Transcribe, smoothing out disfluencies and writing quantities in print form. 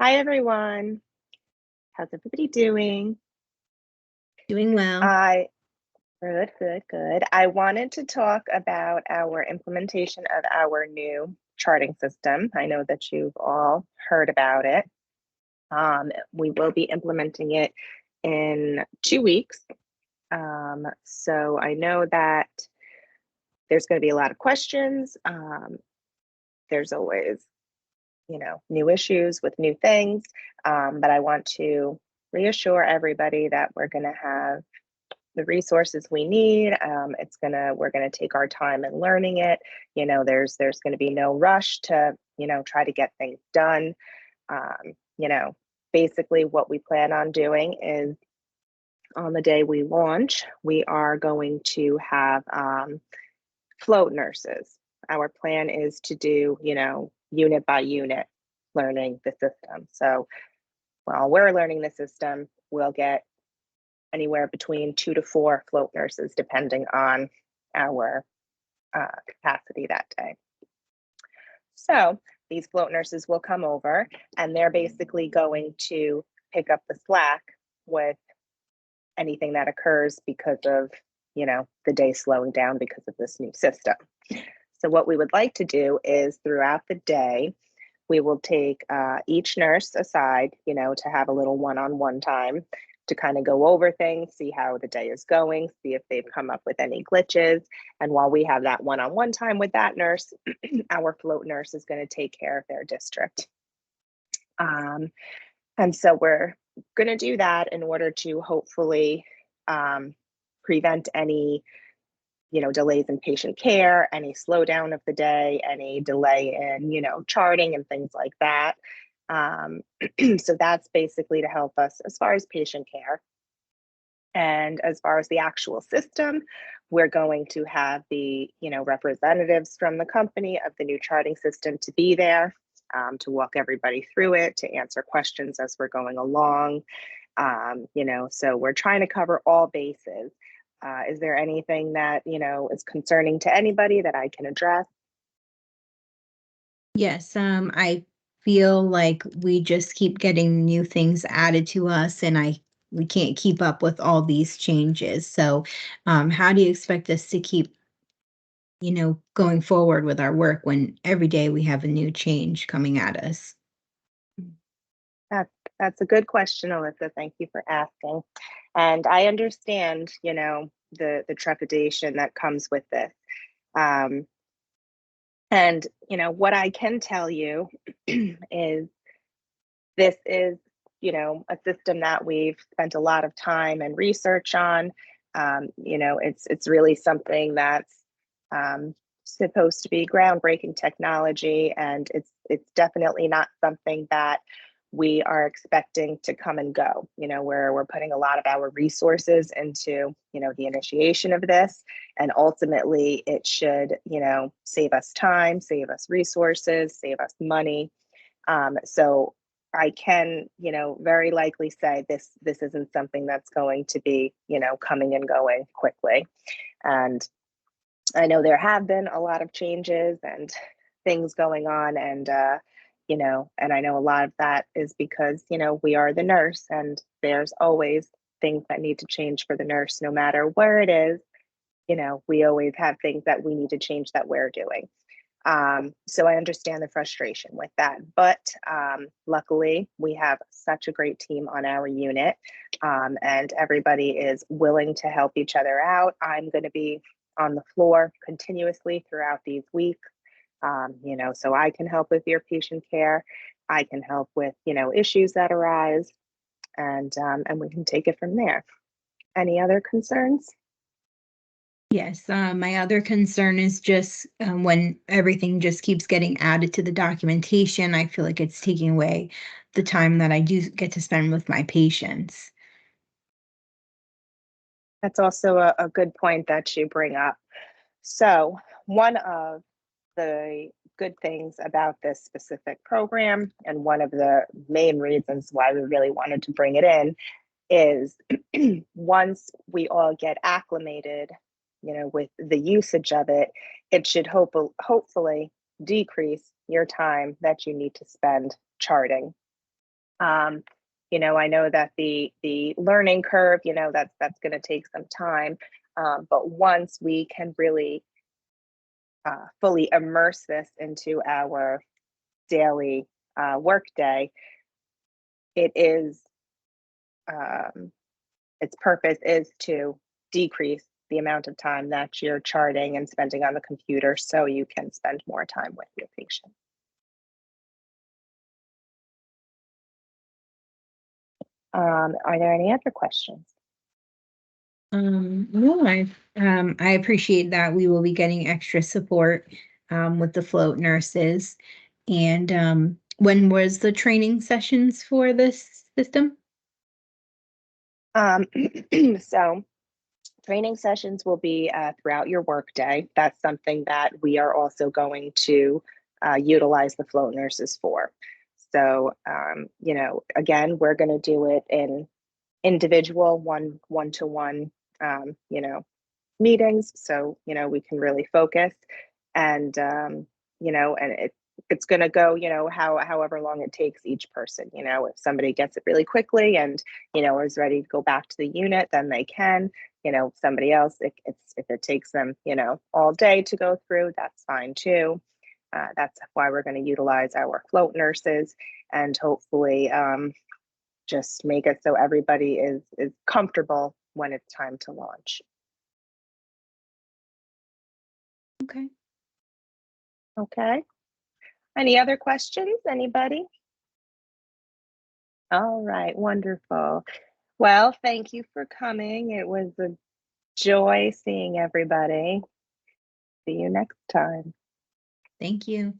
Hi, everyone. How's everybody doing? Doing well. I Good, good, good. I wanted to talk about our implementation of our new charting system. I know that you've all heard about it. We will be implementing it in 2 weeks. So I know that there's going to be a lot of questions. There's always, new issues with new things. But I want to reassure everybody that we're going to have the resources we need. We're gonna take our time in learning it. There's gonna be no rush to try to get things done. Um, you know, Basically, what we plan on doing is on the day we launch, we are going to have float nurses. Our plan is to do unit by unit learning the system. So while we're learning the system, we'll get anywhere between 2 to 4 float nurses, depending on our capacity that day. So these float nurses will come over and they're basically going to pick up the slack with anything that occurs because of, the day slowing down because of this new system. So what we would like to do is throughout the day, we will take each nurse aside, to have a little one-on-one time to kind of go over things, see how the day is going, see if they've come up with any glitches. And while we have that one-on-one time with that nurse, our float nurse is going to take care of their district. And so we're going to do that in order to hopefully prevent any delays in patient care, any slowdown of the day, any delay in, charting and things like that. So that's basically to help us as far as patient care. And as far as the actual system, we're going to have the, representatives from the company of the new charting system to be there to walk everybody through it, to answer questions as we're going along. So we're trying to cover all bases. Is there anything that, is concerning to anybody that I can address? Yes, I feel like we just keep getting new things added to us and we can't keep up with all these changes. So, how do you expect us to keep, going forward with our work when every day we have a new change coming at us? That, that's a good question, Alyssa. Thank you for asking. And I understand, the trepidation that comes with this. Um, and what I can tell you is this is, a system that we've spent a lot of time and research on. It's really something that's supposed to be groundbreaking technology, and it's definitely not something that we are expecting to come and go. We're putting a lot of our resources into the initiation of this, and ultimately it should save us time, save us resources, save us money. So I can, very likely say this isn't something that's going to be, coming and going quickly. And I know there have been a lot of changes and things going on, and and I know a lot of that is because we are the nurse, and there's always things that need to change for the nurse, no matter where it is. We always have things that we need to change that we're doing. So I understand the frustration with that. But luckily, we have such a great team on our unit, and everybody is willing to help each other out. I'm going to be on the floor continuously throughout these weeks, so I can help with your patient care. I can help with, issues that arise, and we can take it from there. Any other concerns? Yes, my other concern is just when everything just keeps getting added to the documentation, I feel like it's taking away the time that I do get to spend with my patients. That's also a good point that you bring up. So, one of the good things about this specific program, and one of the main reasons why we really wanted to bring it in, is once we all get acclimated, with the usage of it, it should hopefully decrease your time that you need to spend charting. I know that the learning curve, that's going to take some time. But once we can really fully immerse this into our daily workday, it is its purpose is to decrease the amount of time that you're charting and spending on the computer so you can spend more time with your patient. Are there any other questions? No, I appreciate that we will be getting extra support with the float nurses. And when was the training sessions for this system? So training sessions will be throughout your workday. That's something that we are also going to utilize the float nurses for. So, again, we're going to do it in individual one-to-one, meetings. So, we can really focus and, and it's going to go, however long it takes each person. If somebody gets it really quickly and, is ready to go back to the unit, then they can. Somebody else, if it takes them, all day to go through, that's fine too. That's why we're going to utilize our float nurses and hopefully just make it so everybody is comfortable when it's time to launch. Okay. Okay. Any other questions? Anybody? All right, wonderful. Well, thank you for coming. It was a joy seeing everybody. See you next time. Thank you.